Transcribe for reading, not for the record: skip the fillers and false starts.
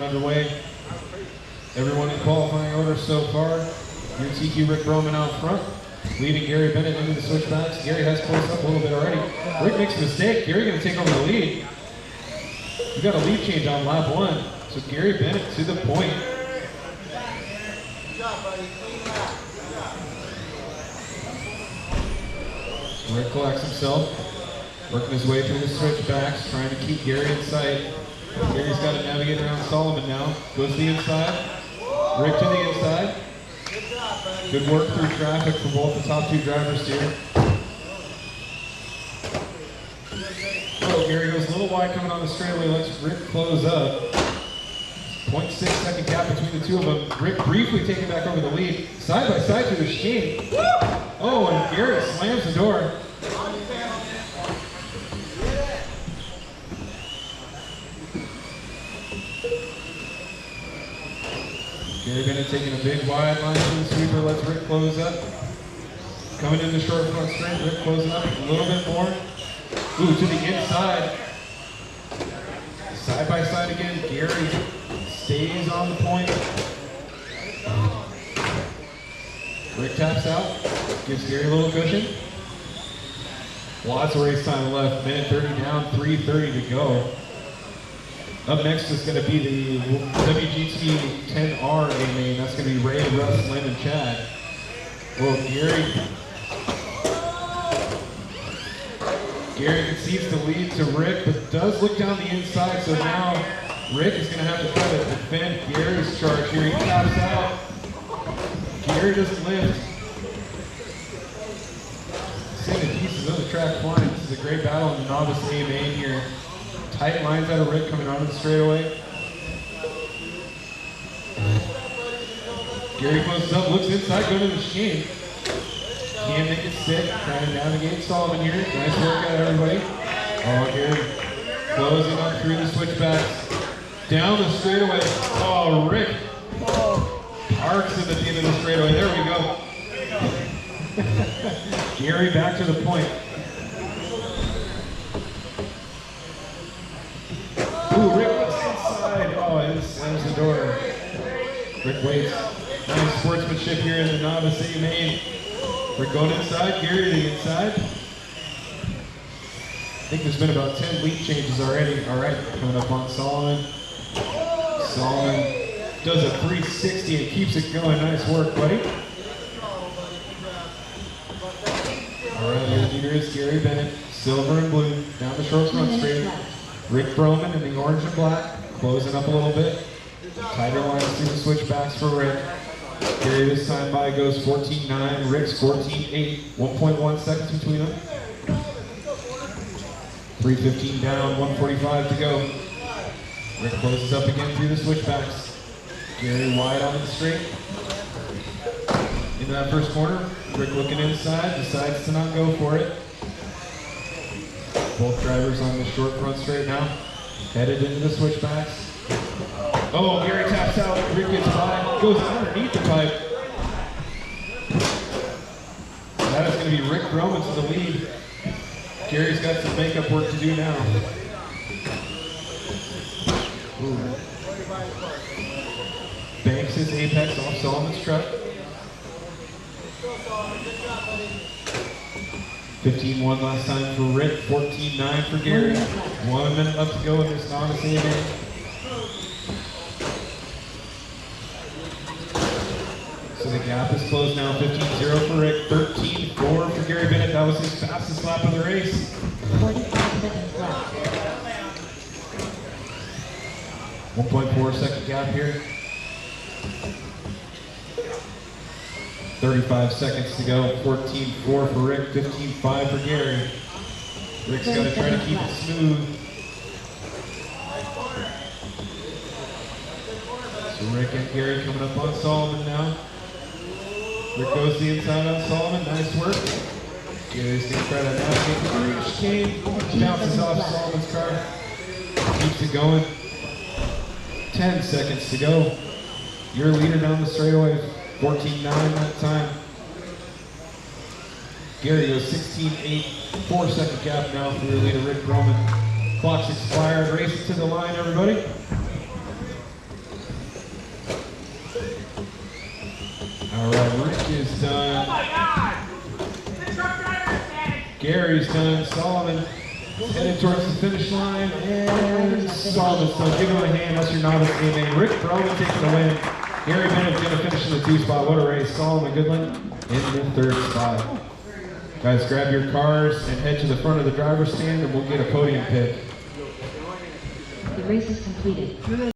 coming underway. Everyone in qualifying order so far. Your TQ Ric Broman out front, leading Gary Bennett into the switchbacks. Gary has closed up a little bit already. Rick makes a mistake. Gary going to take over the lead. We got a lead change on lap 1. So Gary Bennett to the point. Rick collects himself, working his way through the switchbacks, trying to keep Gary in sight. Gary's got to navigate around Solomon now. Goes to the inside. Rick to the inside. Good work through traffic for both the top 2 drivers here. Oh, Gary goes a little wide coming on the straightaway. Lets Rick close up. 0.6 second gap between the two of them. Rick briefly taking back over the lead. Side by side through the chicane. Oh, and Gary slams the door. Gary Bennett taking a big wide line to the sweeper, lets Rick close up. Coming in the short front straight, Rick closing up a little bit more. Ooh, to the inside. Side by side again, Gary stays on the point. Rick taps out, gives Gary a little cushion. Lots of race time left, minute 30 down, 3:30 to go. Up next is going to be the WGT-R Amain. That's going to be Ray, Russ, Lynn, and Chad. Well, Gary concedes the lead to Rick, but does look down the inside, so now Rick is going to have to try to defend Gary's charge here. He taps out. Gary doesn't lift. Seeing the pieces of the track flying. This is a great battle in the Novice Amain here. Tight lines out of Rick coming onto the straightaway. Gary closes up, looks inside, go to the chicane. Can't make it sit, trying to navigate Solomon here. Nice work out of everybody. Oh, Gary closing up through the switchbacks. Down the straightaway. Oh, Rick parks him at the end of the straightaway. There we go. Gary back to the point. Ooh, Rick looks inside. Oh, and slams the door. Rick waits. Nice sportsmanship here in the Novice Amain. Rick going inside, Gary to the inside. I think there's been about 10 lead changes already. All right, coming up on Solomon. Solomon does a 360 and keeps it going. Nice work, buddy. All right, your leader is Gary Bennett, silver and blue, down the short front straight. Ric Broman in the orange and black, closing up a little bit. Tighter lines through the switchbacks for Rick. Gary this time by goes 14.9, Rick's 14.8, 1.1 seconds between them. 3:15 down, 1:45 to go. Rick closes up again through the switchbacks. Gary wide on the straight. Into that first corner, Rick looking inside, decides to not go for it. Both drivers on the short front straight now, headed into the switchbacks. Oh, Gary taps out, Rick gets by, goes underneath the pipe. That is going to be Ric Broman to the lead. Gary's got some makeup work to do now. Ooh. Banks his apex off Solomon's truck. 15.1 last time for Rick, 14.9 for Gary. 1 minute left to go in this Novice Amain. So the gap is closed now, 15.0 for Rick, 13.4 for Gary Bennett. That was his fastest lap of the race. 1.4 second gap here. 35 seconds to go, 14.4 for Rick, 15.5 for Gary. Rick's got to try to keep it smooth. So Rick and Gary coming up on Solomon now. Rick goes to the inside on Solomon, nice work. Gary's going to try to navigate through the chicane, bounces off Solomon's car, keeps it going. 10 seconds to go. Your leader down the straightaway, 14.9 that time. Gary goes 16.8, 4 second gap now for your leader, Ric Broman. Clock's expired, race to the line, everybody. All right, Rick is done. Gary's done. Solomon headed towards the finish line, and Solomon's done. Give him a hand. That's your novice Amain. Ric Broman taking the win. Gary Bennett's going to finish in the 2 spot. What a race. Solomon Goodlund in the 3rd spot. Guys, grab your cars and head to the front of the driver's stand, and we'll get a podium pick. The race is completed.